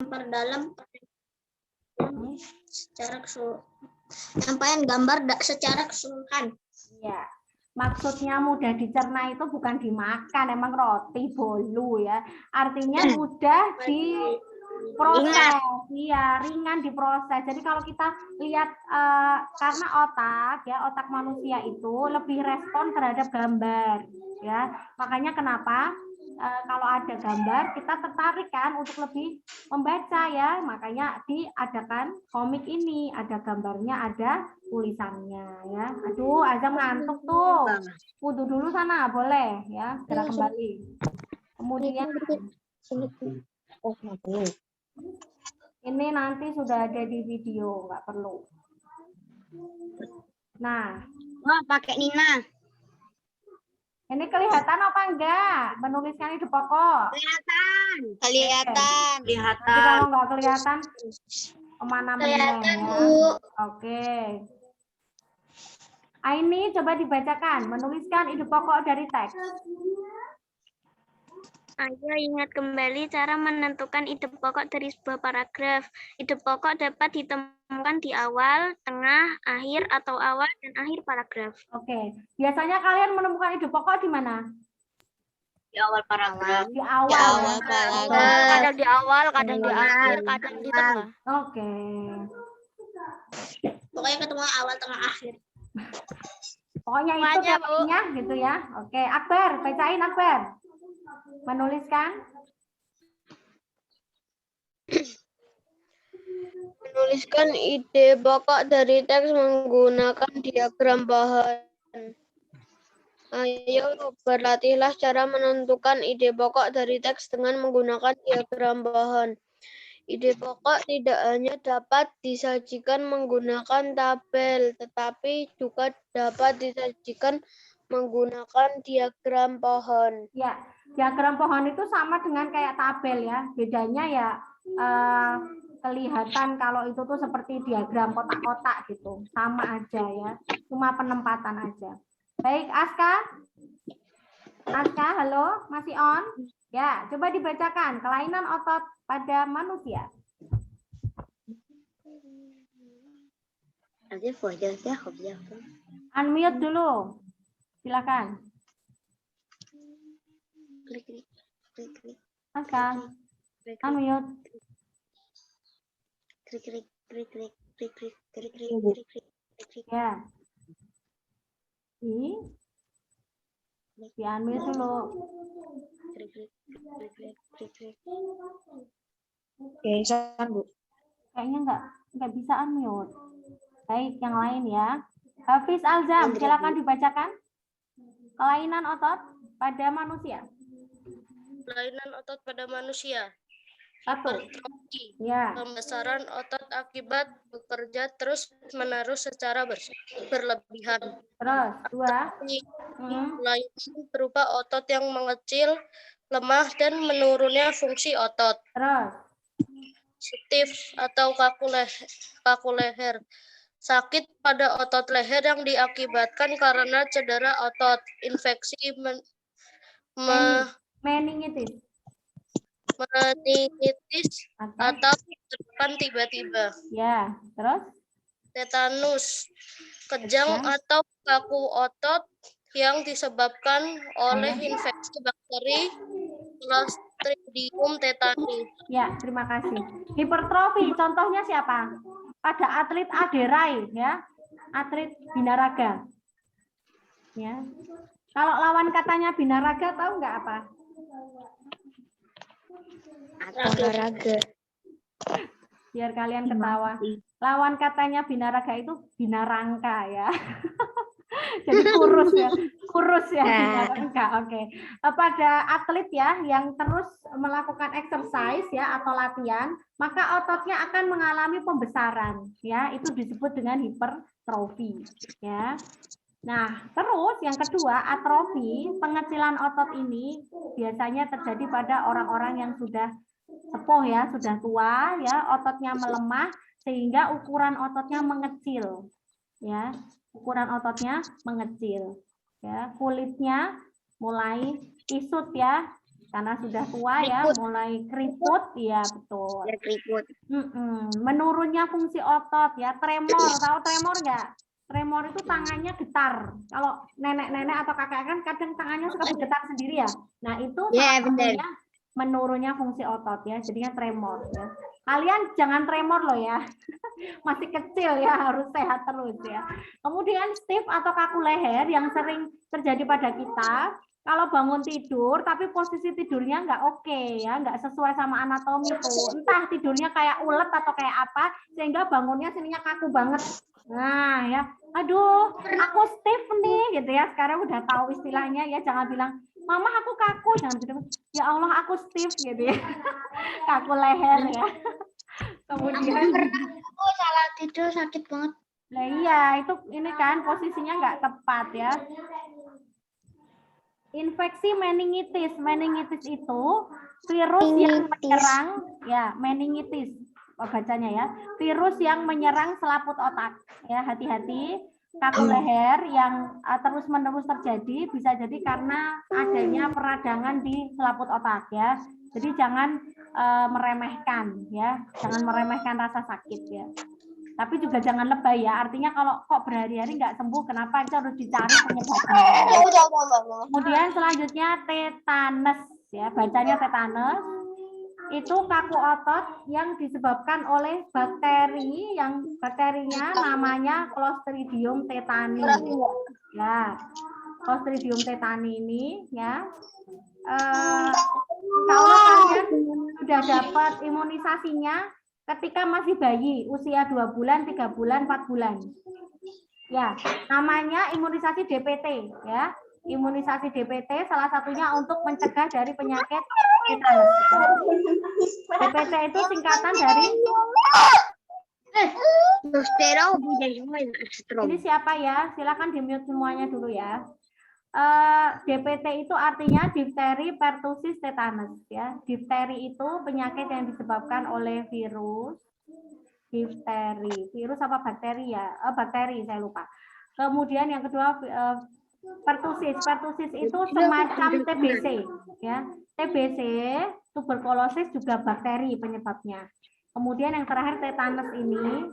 memperdalam secara keseluruhan. Penyampaian gambar secara keseluruhan. Ya, maksudnya mudah dicerna itu bukan dimakan, emang roti bolu ya. Artinya mudah diproses, iya ringan diproses. Jadi kalau kita lihat karena otak manusia itu lebih respon terhadap gambar, ya. Makanya kenapa kalau ada gambar kita tertarik kan untuk lebih membaca ya. Makanya diadakan komik ini, ada gambarnya, ada tulisannya ya. Aduh, Azam ngantuk tuh. Wudhu dulu sana, boleh ya. Segera kembali. Kemudian ini nanti sudah ada di video, nggak perlu. Nah, Pakai Nina. ini kelihatan apa enggak? Menuliskan ide pokok. Kelihatan. Jadi kalau nggak kelihatan, kemana meneng ya. Oke. Aini coba dibacakan, menuliskan ide pokok dari teks. Ayo ingat kembali cara menentukan ide pokok dari sebuah paragraf. Ide pokok dapat ditemukan di awal, tengah, akhir, atau awal dan akhir paragraf. Oke. Biasanya kalian menemukan ide pokok di mana? Di awal paragraf. Di awal. Kadang di awal, kadang di akhir, kadang di tengah. Oke. Pokoknya ketemu awal, tengah, akhir. Pokoknya itu teorinya gitu ya. Oke, Akbar, bacain Akbar. Menuliskan. Menuliskan ide pokok dari teks menggunakan diagram bahan. Ayo berlatihlah cara menentukan ide pokok dari teks dengan menggunakan diagram bahan. Ide pokok tidak hanya dapat disajikan menggunakan tabel, tetapi juga dapat disajikan menggunakan diagram pohon. Ya, diagram pohon itu sama dengan kayak tabel ya. Bedanya ya kelihatan kalau itu tuh seperti diagram kotak-kotak gitu. Sama aja ya. Cuma penempatan aja. Baik, Aska. Aska, halo, masih on? Ya, coba dibacakan kelainan otot pada manusia. Unmute dulu. Silakan. Aska, unmute. Ya. Di unmute dulu. Oke, sanggup. Kayaknya nggak bisa unmute. Baik, yang lain ya. Hafiz Alzam, silakan dibacakan. Kelainan otot pada manusia. Kelainan otot pada manusia. Satu. Hipertrofi. Ya. Pembesaran otot akibat bekerja terus-menerus secara berlebihan. Terus, dua. Kelainan berupa otot yang mengecil, lemah, dan menurunnya fungsi otot. Terus. Stiff atau kaku leher. Sakit pada otot leher yang diakibatkan karena cedera otot, infeksi Meningitis. meningitis atau gerakan tiba-tiba. Ya, terus? Tetanus, kejang atau kaku otot yang disebabkan oleh infeksi bakteri Clostridium tetani. Ya, terima kasih. Hipertrofi, contohnya siapa? Pada atlet Aderai, ya, atlet binaraga. Ya, kalau lawan katanya binaraga tahu nggak apa? Olahraga. Biar kalian ketawa. Lawan katanya binaraga itu binarangka ya. Jadi kurus ya binarangka. Oke. Pada atlet ya yang terus melakukan exercise ya atau latihan, maka ototnya akan mengalami pembesaran ya. Itu disebut dengan hipertrofi ya. Nah, terus yang kedua, atrofi, pengecilan otot ini biasanya terjadi pada orang-orang yang sudah sepuh ya, sudah tua ya, ototnya melemah sehingga ukuran ototnya mengecil. Ya, ukuran ototnya mengecil. Ya, kulitnya mulai isut ya, Karena sudah tua ya, mulai keriput, ya betul. Ya, keriput. Menurunnya fungsi otot ya, tremor, tahu tremor nggak? Tremor itu tangannya getar. Kalau nenek-nenek atau kakek kan kadang tangannya suka bergetar sendiri ya. Nah itu salah satunya menurunnya fungsi otot ya, jadinya tremor ya. Kalian jangan tremor loh ya, masih kecil ya, harus sehat terus ya. Kemudian stiff atau kaku leher yang sering terjadi pada kita. Kalau bangun tidur, tapi posisi tidurnya nggak oke ya, nggak sesuai sama anatomi tuh. Entah tidurnya kayak ulet atau kayak apa, sehingga bangunnya sininya kaku banget. Nah ya, aduh, aku stiff nih, gitu ya. Sekarang udah tahu istilahnya ya, jangan bilang, Mama aku kaku, jangan gitu. Ya Allah aku stiff gitu ya, kaku leher ya. Kemudian, Aku salah tidur sakit banget. nah iya, itu ini kan posisinya nggak tepat ya. Infeksi meningitis. Meningitis itu virus yang menyerang, ya meningitis, bacanya ya, virus yang menyerang selaput otak. Ya hati-hati, kaku leher yang terus-menerus terjadi bisa jadi karena adanya peradangan di selaput otak ya. Jadi jangan meremehkan ya, jangan meremehkan rasa sakit ya. Tapi juga jangan lebay ya, artinya kalau kok berhari-hari nggak sembuh, kenapa itu harus dicari penyebabnya. Kemudian selanjutnya tetanus ya, bacanya tetanus. Itu kaku otot yang disebabkan oleh bakteri yang bakterinya namanya Clostridium tetani. Ya, Clostridium tetani ini ya. Kalau kalian sudah dapat imunisasinya ketika masih bayi, usia 2 bulan, 3 bulan, 4 bulan. Ya, namanya imunisasi DPT ya. Imunisasi DPT salah satunya untuk mencegah dari penyakit tetanus. DPT itu singkatan dari ini siapa ya? Silakan di-mute semuanya dulu ya. DPT itu artinya difteri pertussis tetanus ya. Difteri itu penyakit yang disebabkan oleh virus. Difteri, virus apa bakteri ya? Bakteri, saya lupa. Kemudian yang kedua pertussis. Pertussis itu semacam TBC ya. TBC, tuberkulosis juga bakteri penyebabnya. Kemudian yang terakhir tetanus ini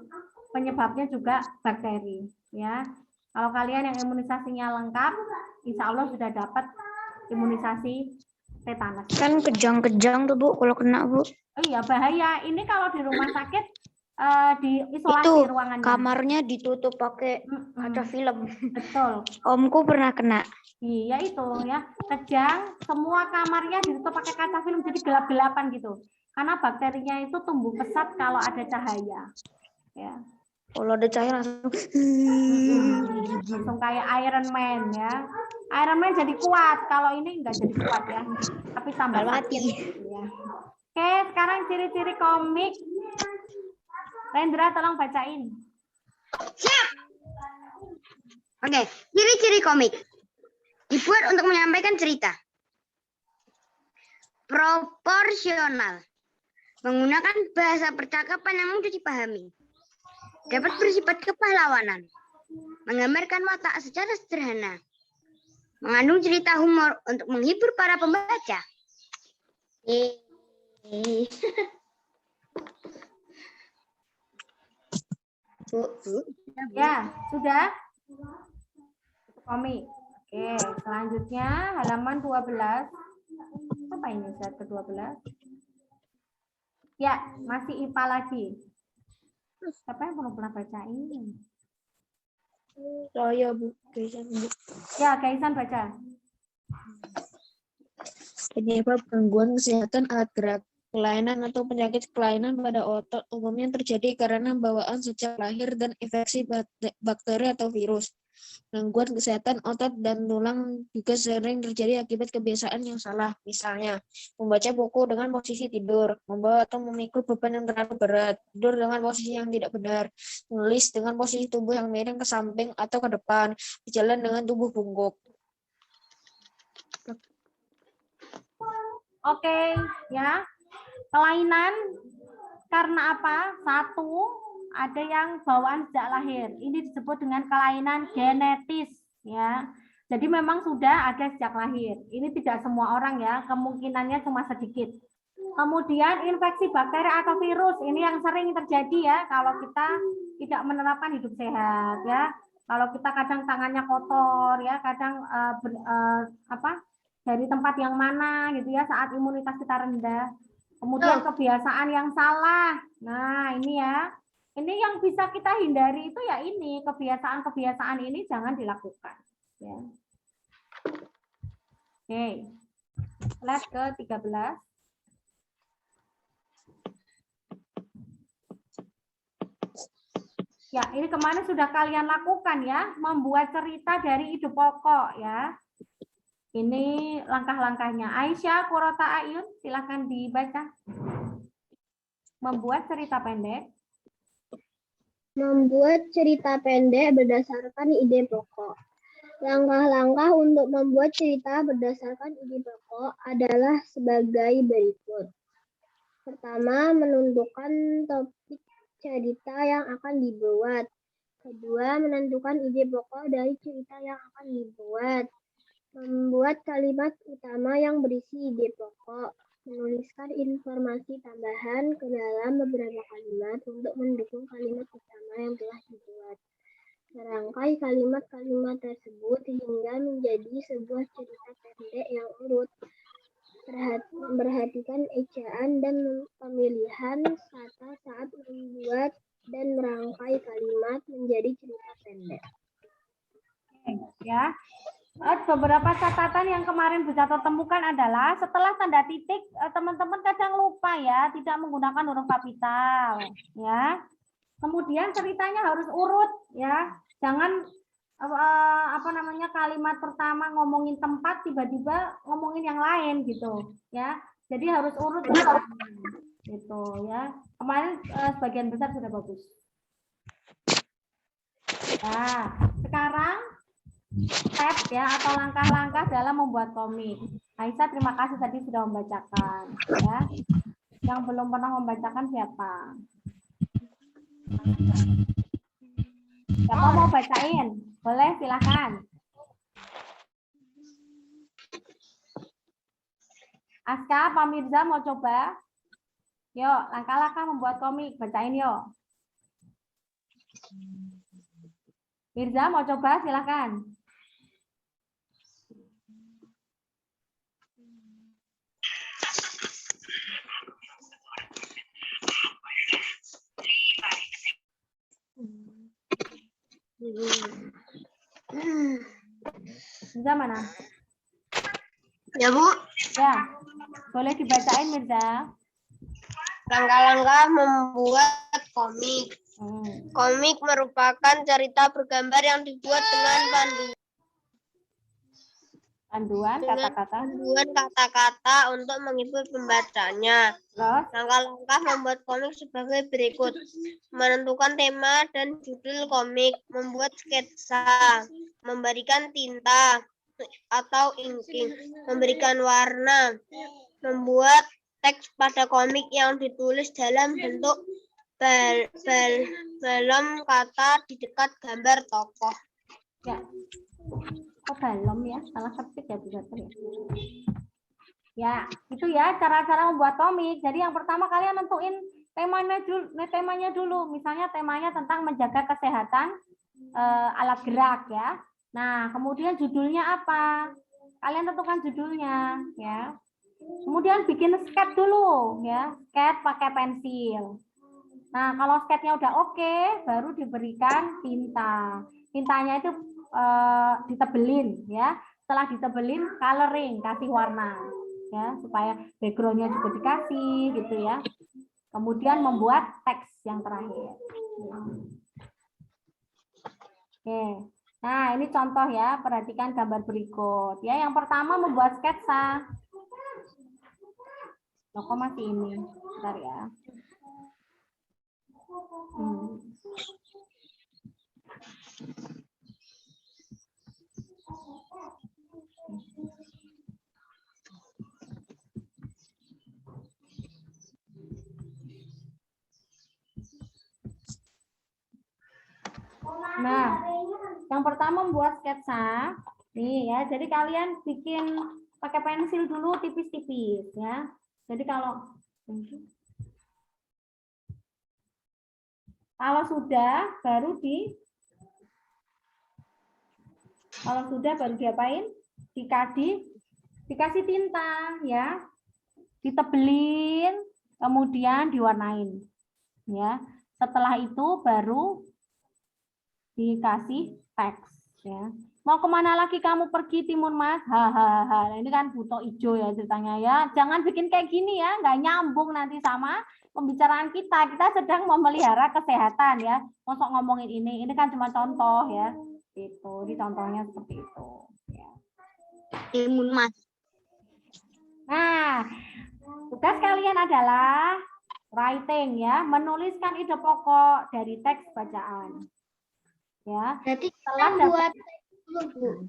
penyebabnya juga bakteri ya. Kalau kalian yang imunisasinya lengkap, insya Allah sudah dapat imunisasi tetanus. Kan kejang-kejang tuh Bu, kalau kena Bu. Oh iya bahaya. Ini kalau di rumah sakit diisolasi Itu ruangannya. kamarnya ditutup pakai kaca film. Betul. Omku pernah kena. Iya itu ya. Kejang, semua kamarnya ditutup pakai kaca film jadi gelap-gelapan gitu. Karena bakterinya itu tumbuh pesat kalau ada cahaya. Ya. Kalau ada cahaya langsung kayak Iron Man ya. Iron Man jadi kuat, kalau ini enggak jadi kuat ya. Tapi tambah mati. Ya. Oke, sekarang ciri-ciri komik. Rendra tolong bacain. Siap. Oke, ciri-ciri komik. Dibuat untuk menyampaikan cerita. Proporsional. Menggunakan bahasa percakapan yang mudah dipahami. Dapat bersifat kepahlawanan, menggambarkan watak secara sederhana, mengandung cerita humor untuk menghibur para pembaca. Ya, sudah? Komik. Oke, selanjutnya halaman 12. Apa ini set ke-12? Ya, masih IPA lagi. Siapa yang belum pernah baca ini? Saya Bu, Kaisan Bu. Ya, Kaisan baca. Penyebab gangguan kesehatan alat gerak, kelainan atau penyakit kelainan pada otot umumnya terjadi karena bawaan sejak lahir dan infeksi bakteri atau virus. Gangguan kesehatan otot dan tulang juga sering terjadi akibat kebiasaan yang salah. Misalnya, membaca buku dengan posisi tidur, membawa atau memikul beban yang terlalu berat, tidur dengan posisi yang tidak benar, menulis dengan posisi tubuh yang miring ke samping atau ke depan, berjalan dengan tubuh bungkuk. Oke, ya. Kelainan karena apa? Satu, ada yang bawaan sejak lahir. Ini disebut dengan kelainan genetis, ya. Jadi memang sudah ada sejak lahir. Ini tidak semua orang ya, kemungkinannya cuma sedikit. Kemudian infeksi bakteri atau virus, ini yang sering terjadi ya kalau kita tidak menerapkan hidup sehat ya. Kalau kita kadang tangannya kotor ya, kadang dari tempat yang mana gitu ya saat imunitas kita rendah. Kemudian kebiasaan yang salah. Nah, ini ya. Ini yang bisa kita hindari itu ya ini, kebiasaan-kebiasaan ini jangan dilakukan ya. Oke. Slide ke-13. Ya, ini kemarin sudah kalian lakukan ya, membuat cerita dari ide pokok ya. Ini langkah-langkahnya. Aisyah, Qurrata Ayun, silakan dibaca. Membuat cerita pendek. Membuat cerita pendek berdasarkan ide pokok. Langkah-langkah untuk membuat cerita berdasarkan ide pokok adalah sebagai berikut. Pertama, menentukan topik cerita yang akan dibuat. Kedua, menentukan ide pokok dari cerita yang akan dibuat. Membuat kalimat utama yang berisi ide pokok. Menuliskan informasi tambahan ke dalam beberapa kalimat untuk mendukung kalimat utama yang telah dibuat. Merangkai kalimat-kalimat tersebut hingga menjadi sebuah cerita pendek yang urut. Memperhatikan ejaan dan pemilihan kata saat membuat dan merangkai kalimat menjadi cerita pendek. Ya, beberapa catatan yang kemarin Bu Cato temukan adalah setelah tanda titik teman-teman kadang lupa ya, tidak menggunakan huruf kapital ya. Kemudian ceritanya harus urut ya, jangan kalimat pertama ngomongin tempat tiba-tiba ngomongin yang lain gitu ya. Jadi harus urut gitu ya. Kemarin sebagian besar sudah bagus. Nah, sekarang step ya atau langkah-langkah dalam membuat komik. Aisyah terima kasih tadi sudah membacakan ya. Yang belum pernah membacakan siapa? Siapa mau bacain? Boleh silakan. Aska, Pak Mirza mau coba? Yuk, langkah-langkah membuat komik, bacain yuk. Mirza mau coba silakan. Mirza mana? Ya, Bu. Ya, boleh dibacain Mirza. Langkah-langkah membuat komik. Komik merupakan cerita bergambar yang dibuat dengan Panduan kata-kata untuk menghibur pembacanya. Terus? Langkah-langkah membuat komik sebagai berikut. Menentukan tema dan judul komik, membuat sketsa, memberikan tinta atau inking, memberikan warna, membuat teks pada komik yang ditulis dalam bentuk balon kata di dekat gambar tokoh. Ya. Kok balon ya? Salah ketik ya bisa ya. Ya, itu ya cara-cara membuat komik. Jadi yang pertama kalian nentuin temanya dulu. Misalnya temanya tentang menjaga kesehatan alat gerak ya. Nah, kemudian judulnya apa? Kalian tentukan judulnya ya. Kemudian bikin sketch dulu ya. Sketch pakai pensil. Nah, kalau sketchnya udah oke, baru diberikan tinta. Tintanya itu ditebelin ya. Setelah ditebelin, coloring, kasih warna ya, supaya backgroundnya juga dikasih gitu ya. Kemudian membuat teks yang terakhir. Oke. Nah, ini contoh ya, perhatikan gambar berikut. Ya, yang pertama membuat sketsa. Loh, kok masih ini? Bentar ya. Nah, yang pertama membuat sketsa. Nih ya, jadi kalian bikin pakai pensil dulu tipis-tipis ya. Jadi kalau sudah baru diapain? Dikasih tinta ya. Ditebelin, kemudian diwarnain. Ya. Setelah itu baru dikasih teks ya. Mau kemana lagi kamu pergi Timun Mas? Hahaha. Ini kan buto ijo ya ceritanya ya. Jangan bikin kayak gini ya, nggak nyambung nanti sama pembicaraan kita. Kita sedang memelihara kesehatan ya. Mosok ngomongin ini kan cuma contoh ya. Itu, di contohnya seperti itu. Ya. Timun Mas. Nah, tugas kalian adalah writing ya, menuliskan ide pokok dari teks bacaan. Ya. Berarti Setelah kita buat dulu, Bu.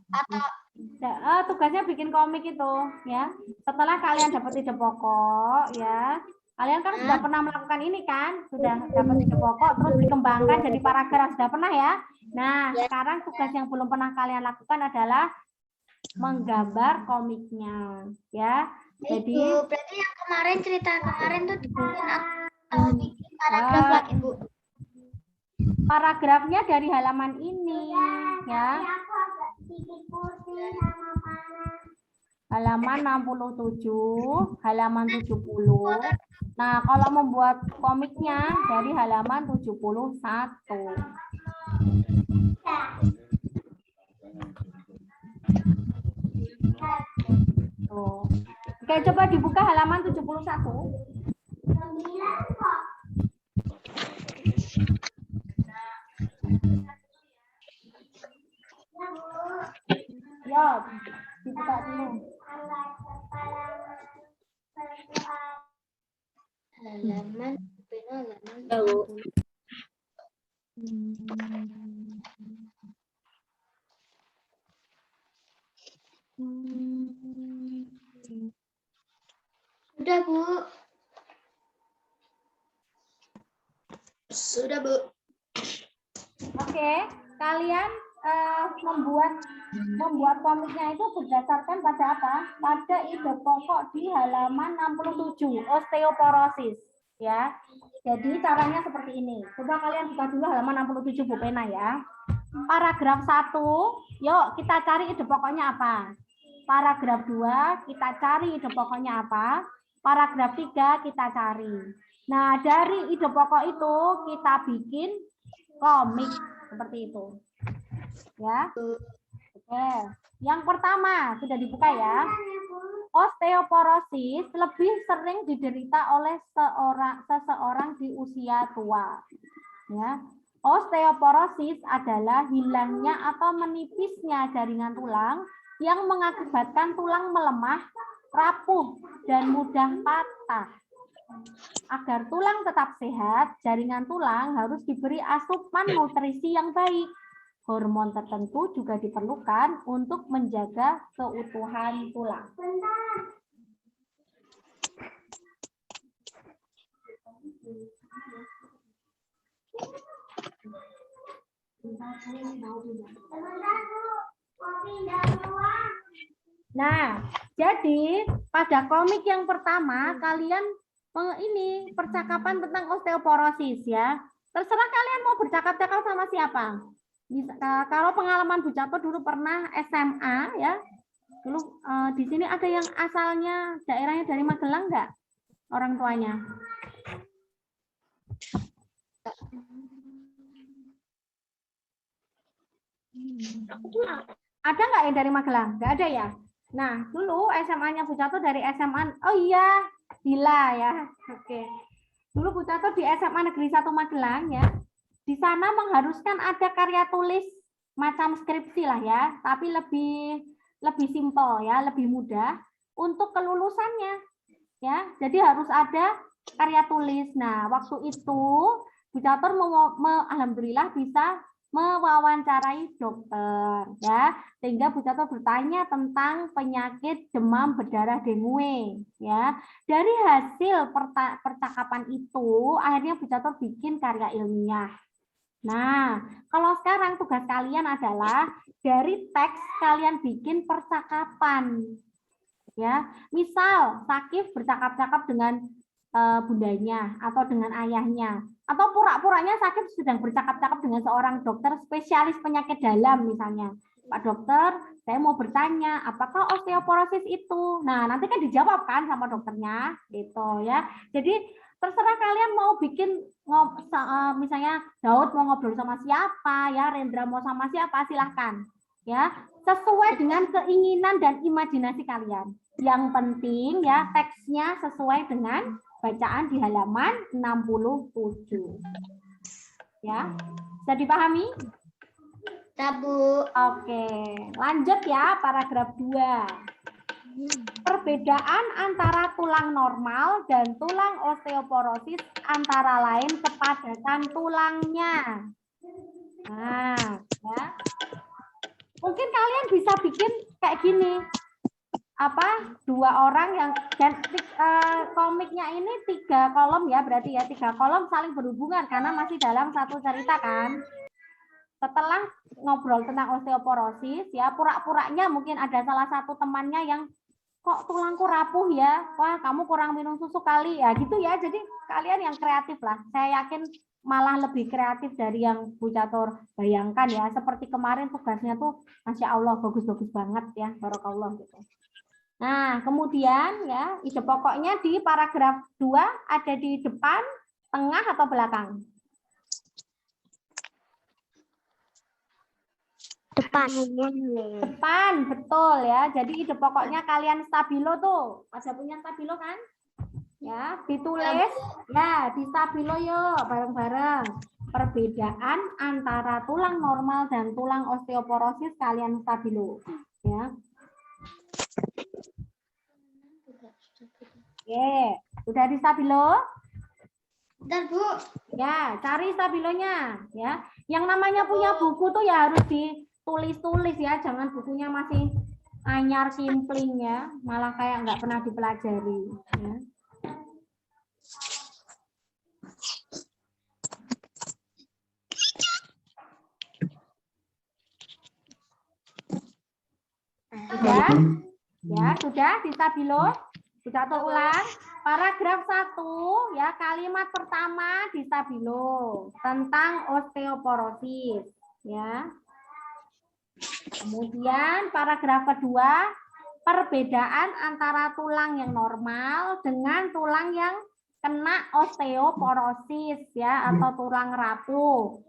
Atau tugasnya bikin komik itu ya. Setelah kalian dapat ide pokok ya, kalian kan sudah pernah melakukan ini kan, sudah dapat ide pokok terus dikembangkan jadi paragraf, sudah pernah ya. Nah, sekarang tugas yang belum pernah kalian lakukan adalah menggambar komiknya ya. Jadi itu berarti yang kemarin cerita kemarin tuh dibikin atau bikin paragraf lagi, Bu. Paragrafnya dari halaman ini ya. Halaman 67, halaman 70. Nah, kalau membuat komiknya dari halaman 71. Tuh. Oke, coba dibuka halaman 71. Ya, dibuka dulu. Halaman Sudah, Bu. Sudah, Bu. Oke, kalian membuat komiknya itu berdasarkan pada apa? Pada ide pokok di halaman 67, osteoporosis ya. Jadi caranya seperti ini. Coba kalian buka dulu halaman 67 Bu pena ya. Paragraf 1, yuk kita cari ide pokoknya apa? Paragraf 2, kita cari ide pokoknya apa? Paragraf 3, kita cari. Nah, dari ide pokok itu kita bikin komik seperti itu. Ya. Oke. Yang pertama sudah dibuka ya. Osteoporosis lebih sering diderita oleh seseorang di usia tua. Ya. Osteoporosis adalah hilangnya atau menipisnya jaringan tulang yang mengakibatkan tulang melemah, rapuh, dan mudah patah. Agar tulang tetap sehat, jaringan tulang harus diberi asupan nutrisi yang baik. Hormon tertentu juga diperlukan untuk menjaga keutuhan tulang. Nah, jadi pada komik yang pertama kalian ini percakapan tentang osteoporosis ya. Terserah kalian mau bercakap-cakap sama siapa. Kalau pengalaman Bu Cato dulu pernah SMA ya, dulu di sini ada yang asalnya daerahnya dari Magelang nggak orang tuanya? Ada nggak yang dari Magelang? Nggak ada ya. Nah dulu SMA-nya Bu Cato dari SMA, oh iya, Dila ya, oke. Dulu Bu Cato di SMA Negeri 1 Magelang ya. Di sana mengharuskan ada karya tulis macam skripsi lah ya, tapi lebih simpel ya, lebih mudah untuk kelulusannya ya. Jadi harus ada karya tulis. Nah, waktu itu Bu Catur alhamdulillah bisa mewawancarai dokter ya, sehingga Bu Catur bertanya tentang penyakit demam berdarah dengue ya. Dari hasil percakapan itu akhirnya Bu Catur bikin karya ilmiah. Nah, kalau sekarang tugas kalian adalah dari teks kalian bikin percakapan. Ya, misal Sakif bercakap-cakap dengan bundanya atau dengan ayahnya, atau pura-puranya Sakif sedang bercakap-cakap dengan seorang dokter spesialis penyakit dalam misalnya. Pak dokter, saya mau bertanya, apakah osteoporosis itu? Nah, nanti kan dijawab kan sama dokternya, gitu ya. Jadi terserah kalian mau bikin misalnya Daud mau ngobrol sama siapa, ya Rendra mau sama siapa, silahkan, ya sesuai dengan keinginan dan imajinasi kalian. Yang penting ya teksnya sesuai dengan bacaan di halaman 67. Ya, bisa dipahami? Bu. Oke, lanjut ya paragraf 2. Perbedaan antara tulang normal dan tulang osteoporosis antara lain kepadatan tulangnya. Nah, ya. Mungkin kalian bisa bikin kayak gini. Dua orang yang dan komiknya ini 3 kolom ya, berarti ya 3 kolom saling berhubungan karena masih dalam satu cerita kan. Setelah ngobrol tentang osteoporosis ya, pura-puranya mungkin ada salah satu temannya yang kok tulangku rapuh ya, wah kamu kurang minum susu kali ya, gitu ya. Jadi kalian yang kreatif lah, saya yakin malah lebih kreatif dari yang Bu Catur bayangkan ya. Seperti kemarin tugasnya tuh Masya Allah bagus-bagus banget ya, Barakallah gitu. Nah kemudian ya ide pokoknya di paragraf 2 ada di depan, tengah atau belakang? Depan, betul ya. Jadi ide pokoknya kalian stabilo tuh. Ada punya stabilo kan? Ya, ditulis. Ya, di stabilo yuk, bareng-bareng. Perbedaan antara tulang normal dan tulang osteoporosis kalian stabilo. Ya. Oke, udah di stabilo? Bentar, Bu. Ya, cari stabilonya. Ya, yang namanya punya buku tuh ya harus ditulis-tulis ya, jangan bukunya masih anyar kimpling ya, malah kayak nggak pernah dipelajari. Ya. Sudah? Ya, sudah di stabilo. Sudah ulang. Paragraf 1 ya, kalimat pertama di stabilo tentang osteoporosis ya. Kemudian paragraf kedua, perbedaan antara tulang yang normal dengan tulang yang kena osteoporosis ya atau tulang rapuh.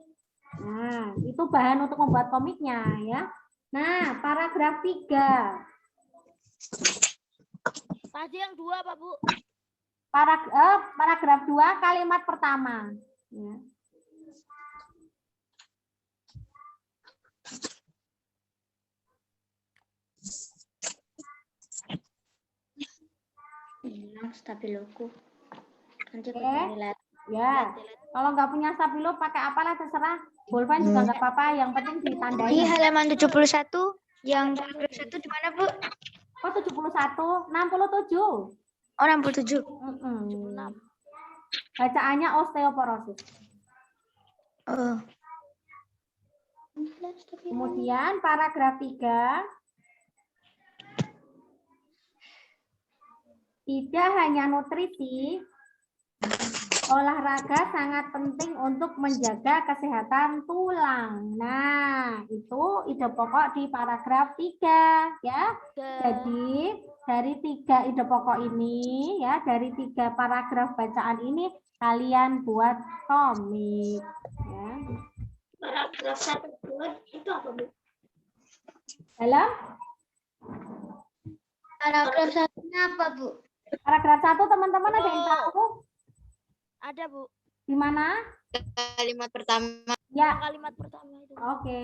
Nah, itu bahan untuk membuat komiknya ya. Nah, paragraf 3. Tadi yang 2, Pak Bu. Paragraf 2 kalimat pertama. Ya. Stabiloku. Ya, kalau nggak punya stabilo pakai apalah terserah. Bolpen juga nggak apa-apa, yang penting ditandai. Di halaman 71, yang paragraf 1 di mana, Bu? Oh, 71, 67. Oh, 67. Bacaannya osteoporosis. Oh. Kemudian paragraf 3. Tidak hanya nutrisi, olahraga sangat penting untuk menjaga kesehatan tulang. Nah, itu ide pokok di paragraf 3 ya. Jadi dari 3 ide pokok ini ya, dari 3 paragraf bacaan ini kalian buat komik ya. Paragraf 1 itu apa, Bu? Dalam Paragraf 1-nya apa, Bu? paragraf 1 teman-teman ada yang tahu? Ada, Bu. Di mana? Kalimat pertama. Ya. Kalimat pertama itu. Oke.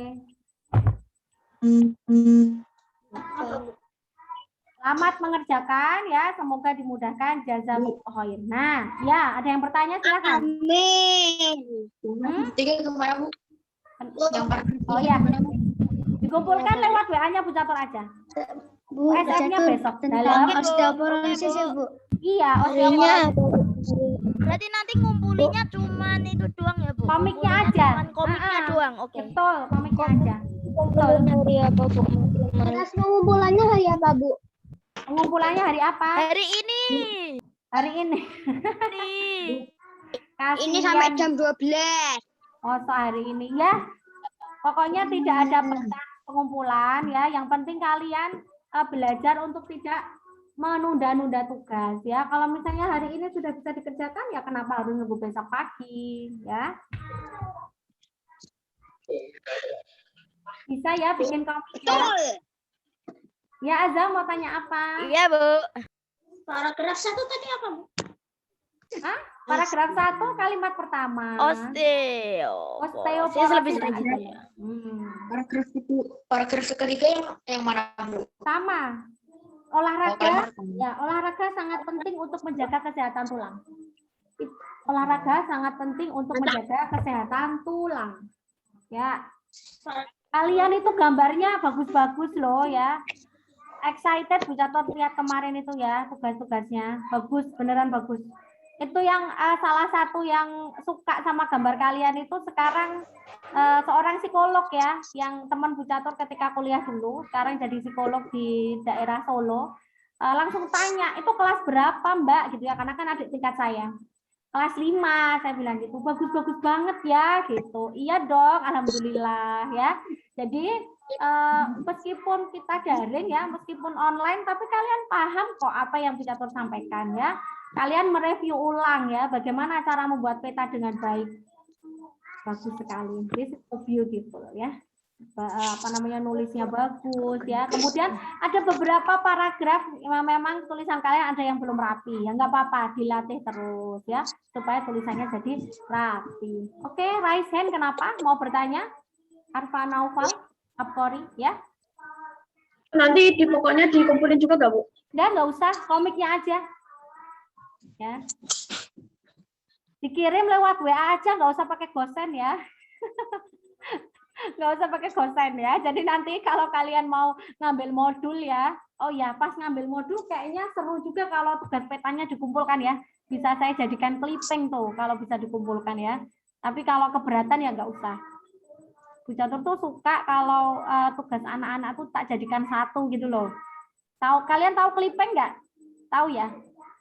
Selamat mengerjakan ya, semoga dimudahkan, jazakumullah khair. Nah, ya ada yang bertanya silakan. Amin. Tiga kemana, Bu? Oh ya, dikumpulkan lewat WA-nya Bu Catur aja. Bu, USR-nya besok tentang dalam osteoporosis ya, Bu. iya Harinya osteoporosis. Berarti nanti ngumpulinnya cuman itu doang ya, Bu? Komiknya Ngumpulinnya aja. Cuman komiknya doang. Oke. Betul, komiknya aja. Betul. Hari apa, Bu? batas pengumpulannya hari apa, Bu? Pengumpulannya hari apa? Hari ini. Hari ini. Ini sampai Kasihan. jam 12. Oh, so hari ini ya. Pokoknya tidak ada batas pengumpulan ya. Yang penting kalian belajar untuk tidak menunda-nunda tugas ya. Kalau misalnya hari ini sudah bisa dikerjakan ya kenapa harus nunggu besok pagi ya? Bisa ya bikin komik ya. Ya Azza mau tanya apa? Iya, Bu. Paragraf 1 tadi apa, Bu? Paragraf 1 kalimat pertama. Osteoporosis lebih sedikit. Paragraf ketiga yang mana, Bu? Sama. Olahraga, ya olahraga sangat penting untuk menjaga kesehatan tulang. Olahraga sangat penting untuk menjaga kesehatan tulang. Ya, kalian itu gambarnya bagus-bagus loh ya. Excited Bu Catur lihat kemarin itu ya tugas-tugasnya bagus, beneran bagus. Itu yang salah satu yang suka sama gambar kalian itu sekarang seorang psikolog ya, yang teman Bu Catur ketika kuliah dulu, sekarang jadi psikolog di daerah Solo. Langsung tanya, itu kelas berapa Mbak gitu ya, karena kan adik tingkat saya. Kelas 5, saya bilang gitu, bagus-bagus banget ya gitu. Iya dong, alhamdulillah ya. Jadi meskipun kita daring ya, meskipun online, tapi kalian paham kok apa yang Bu Catur sampaikan ya. Kalian mereview ulang ya, bagaimana cara membuat peta dengan baik. Bagus sekali. This is so beautiful ya. Apa namanya nulisnya bagus ya. Kemudian ada beberapa paragraf yang memang tulisan kalian ada yang belum rapi. Ya nggak apa-apa, dilatih terus ya supaya tulisannya jadi rapi. Oke, raise hand kenapa? Mau bertanya? Arfa Naufal, Apkori ya. Nanti pokoknya dikumpulin juga nggak, Bu? Nggak usah, komiknya aja. Ya. Dikirim lewat WA aja, nggak usah pakai gosen ya. Nggak usah pakai gosen ya. Jadi nanti kalau kalian mau ngambil modul ya, oh ya pas ngambil modul kayaknya seru juga kalau tugas petanya dikumpulkan ya. Bisa saya jadikan clipping tuh kalau bisa dikumpulkan ya. Tapi kalau keberatan ya nggak usah. Bu Catur tuh suka kalau tugas anak-anak tuh tak jadikan satu gitu loh. Kalian tahu clipping nggak? Tahu ya?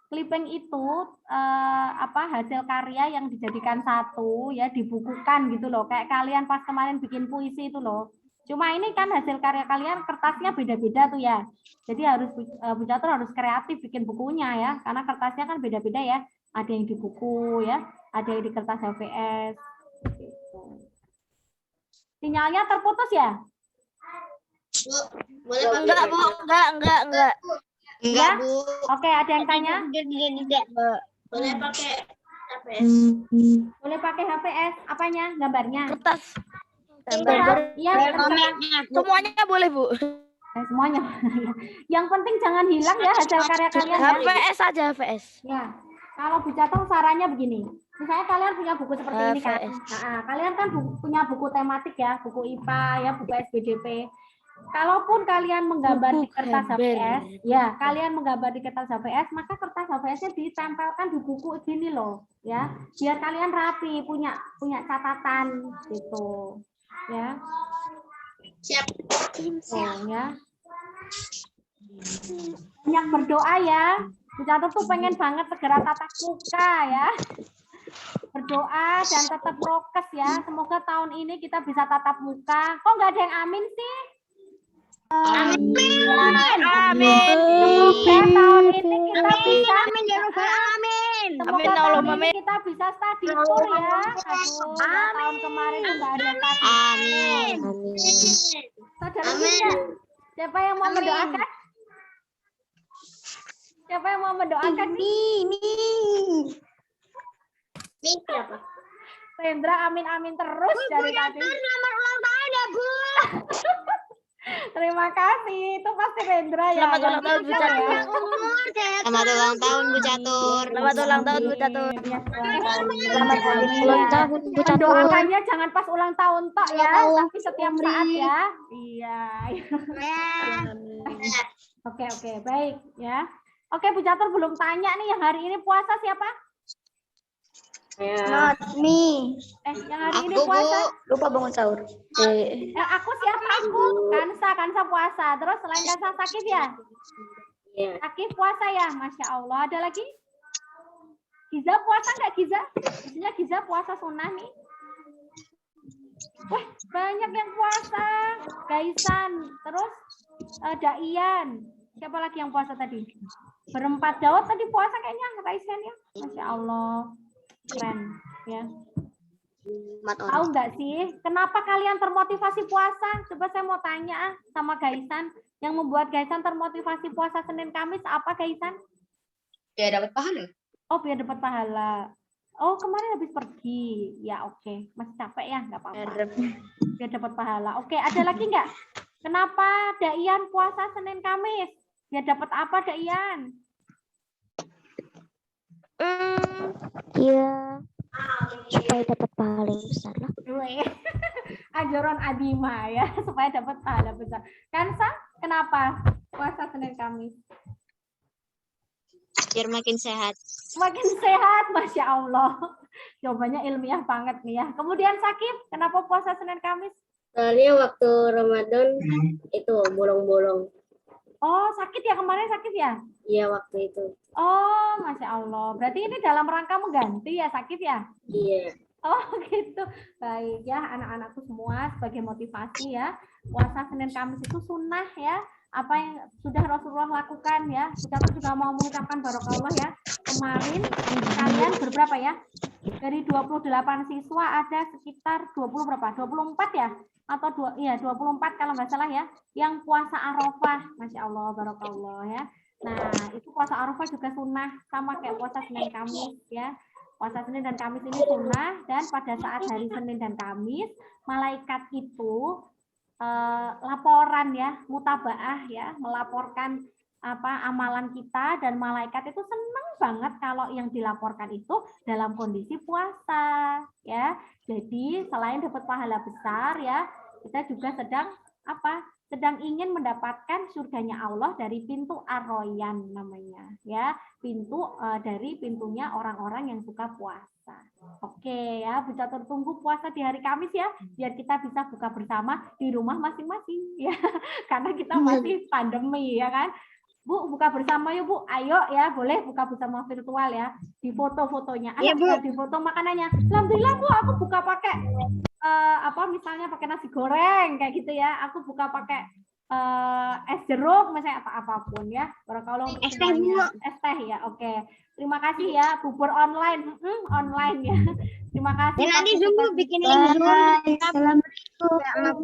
Clipping itu hasil karya yang dijadikan satu ya, dibukukan gitu loh. Kayak kalian pas kemarin bikin puisi itu loh. Cuma ini kan hasil karya kalian kertasnya beda-beda tuh ya. Jadi harus Bu Catur harus kreatif bikin bukunya ya, karena kertasnya kan beda-beda ya. Ada yang di buku ya, ada yang di kertas HVS. Gitu. Sinyalnya terputus ya? Enggak, Bu. Enggak. Ya? Oke, ada yang tanya? Boleh pakai HPS. Boleh pakai HPS. Apanya? Gambarnya? Kertas. Iya, Semuanya boleh, Bu. semuanya. Yang penting jangan hilang ya hasil karya kalian ya. HVS aja, HVS. Ya. Kalau Bu Catur sarannya begini. Misalnya kalian punya buku seperti ini kan. HVS. Nah, kalian kan punya buku tematik ya, buku IPA ya, buku SBDP. Kalaupun kalian menggambar di kertas HVS, ya kalian menggambar di kertas HVS, maka kertas HVS-nya ditempelkan di buku gini loh, ya, biar kalian rapi, punya catatan gitu, ya. Siap. Oh, ya. Banyak berdoa ya. Bu Catur tuh pengen banget segera tatap muka ya. Berdoa dan tetap prokes ya. Semoga tahun ini kita bisa tatap muka. Kok nggak ada yang amin sih? Amin. Semoga tahun ini kita bisa. Amin. Semoga tahun ini kita bisa study tour ya. Aduh, tahun kemarin tuh nggak ada study tour. Amin. Saudara kita, siapa yang mau mendoakan? Siapa yang mau mendoakan nih? Ini siapa? Rendra amin terus dari tadi. Selamat ulang tahun ya, Bu. Terima kasih. Itu pasti Rendra ya. Selamat ulang tahun, Bu Catur. Selamat ulang tahun, Bu Catur. Selamat ulang tahun, Bu Catur. Selamat ulang tahun, Bu Catur. Doakannya jangan pas ulang tahun tok ya, tapi setiap saat ya. Iya. Oke, baik ya. Oke, Bu Catur belum tanya nih yang hari ini puasa siapa? Not me. Yang hari ini puasa? Lupa bangun sahur. Aku siapa? Aku. Kansa puasa. Terus selain Kansa Sakif ya? Iya. Sakif puasa ya? Masya Allah. Ada lagi? Giza puasa nggak Giza? Biasanya Giza puasa sunnah nih. Wah, banyak yang puasa. Gaisan. Terus Daian. Siapa lagi yang puasa tadi? Berempat. Dawud tadi puasa kayaknya. Gaisan ya? Masya Allah. Keren. Ya. Tahu nggak sih, kenapa kalian termotivasi puasa? Coba saya mau tanya sama Gaisan. Yang membuat Gaisan termotivasi puasa Senin Kamis apa Gaisan? Biar dapat pahala. Oh, biar dapat pahala. Oh, kemarin habis pergi. Ya, oke. Masih capek ya? Nggak apa-apa. Biar dapat pahala. Oke, ada lagi nggak? Kenapa Daian puasa Senin Kamis? Biar dapat apa Daian? Ya, supaya dapat pahala yang besar lah. Ajaran Adima ya, supaya dapat pahala besar. Kansa, kenapa puasa Senin Kamis? Biar makin sehat. Makin sehat, Masya Allah. Jawabannya ilmiah banget nih ya. Kemudian Sakif, kenapa puasa Senin Kamis? Soalnya waktu Ramadan itu bolong-bolong. Oh, sakit ya kemarin sakit ya? Iya, waktu itu. Oh, Masya Allah. Berarti ini dalam rangka mengganti ya sakit ya? Iya. Oh gitu. Baik ya anak-anakku semua sebagai motivasi ya. Puasa Senin Kamis itu sunnah ya. Apa yang sudah Rasulullah lakukan ya. Kita juga mau mengucapkan barokallah ya. Kemarin kalian berberapa ya? Dari 28 siswa ada sekitar 20 berapa? 24 ya? Atau 24 kalau nggak salah ya. Yang puasa Arafah. Masya Allah barokallah ya. Nah, itu puasa Arafah juga sunnah sama kayak puasa Senin Kamis ya. Puasa Senin dan Kamis ini sunnah dan pada saat hari Senin dan Kamis malaikat itu laporan ya, mutabaah ya, melaporkan apa amalan kita dan malaikat itu senang banget kalau yang dilaporkan itu dalam kondisi puasa ya. Jadi selain dapat pahala besar ya, kita juga sedang apa? Sedang ingin mendapatkan surganya Allah dari pintu Ar-Royan namanya ya, pintu dari pintunya orang-orang yang suka puasa. Oke ya, Bu Catur tunggu puasa di hari Kamis ya, biar kita bisa buka bersama di rumah masing-masing ya, karena kita masih pandemi ya kan. Bu, buka bersama yuk Bu, ayo ya, boleh buka bersama virtual ya, di foto-fotonya, ayo di foto makanannya. Alhamdulillah Bu, aku buka pakai misalnya pakai nasi goreng kayak gitu ya, aku buka pakai es jeruk misalnya apapun ya. Kalau es teh ya, oke. Terima kasih ya, bubur online, online ya. Terima kasih. Nanti Zoom bikin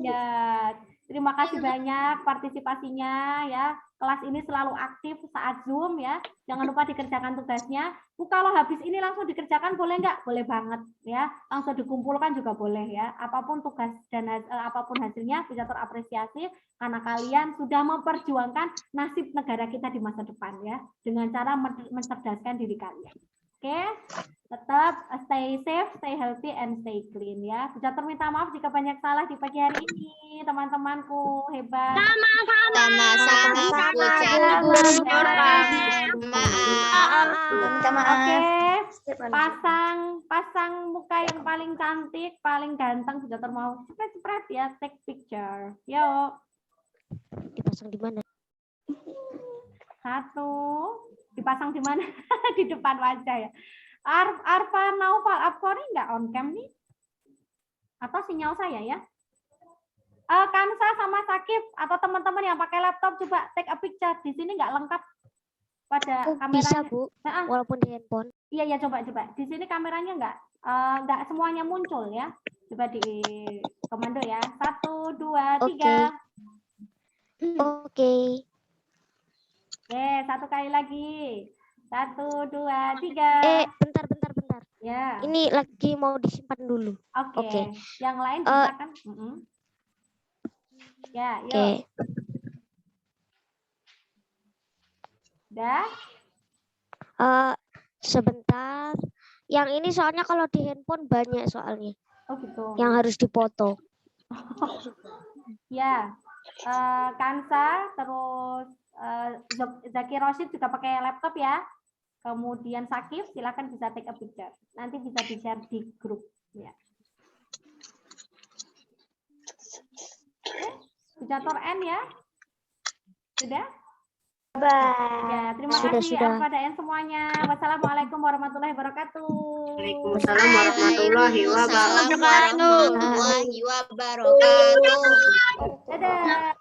Ya, terima kasih banyak partisipasinya ya. Kelas ini selalu aktif saat Zoom ya. Jangan lupa dikerjakan tugasnya. Bu, kalau habis ini langsung dikerjakan boleh nggak? Boleh banget ya. Langsung dikumpulkan juga boleh ya. Apapun tugas dan apapun hasilnya bisa terapresiasi karena kalian sudah memperjuangkan nasib negara kita di masa depan ya. Dengan cara mencerdaskan diri kalian. Oke, tetap stay safe, stay healthy, and stay clean ya. Bisa minta maaf jika banyak salah di pagi hari ini, teman-temanku hebat. Sama-sama Bu Catur. Maaf. Oke, pasang muka yang paling cantik, paling ganteng. Sudah mau spread ya, take picture. Yuk. Dipasang di mana? Satu. Dipasang di mana? Di depan wajah ya. Arfa Naufal Abkori nggak on cam nih? Atau sinyal saya ya? Kansa sama Sakif atau teman-teman yang pakai laptop coba take a picture. Di sini nggak lengkap pada kameranya. Bisa Bu, walaupun di handphone. Iya coba. Di sini kameranya nggak semuanya muncul ya. Coba di komando ya. 1, 2, 3. Oke. Oke, satu kali lagi. 1, 2, 3. Bentar. Ya. Ini lagi mau disimpan dulu. Oke. Yang lain bisa kan? Ya, yuk. Oke. Udah? Sebentar. Yang ini soalnya kalau di handphone banyak soalnya. Oh gitu. Yang harus dipoto. Ya. Kansa, terus Zaki Rosid juga pakai laptop ya. Kemudian Sakif silakan bisa take a picture. Nanti bisa di-share di grup ya. Kujator N ya. Sudah? Ya, terima kasih Al-Fadaen semuanya. Wassalamualaikum warahmatullahi wabarakatuh. Waalaikumsalam warahmatullahi wabarakatuh. Assalamualaikum warahmatullahi wabarakatuh. Dadah.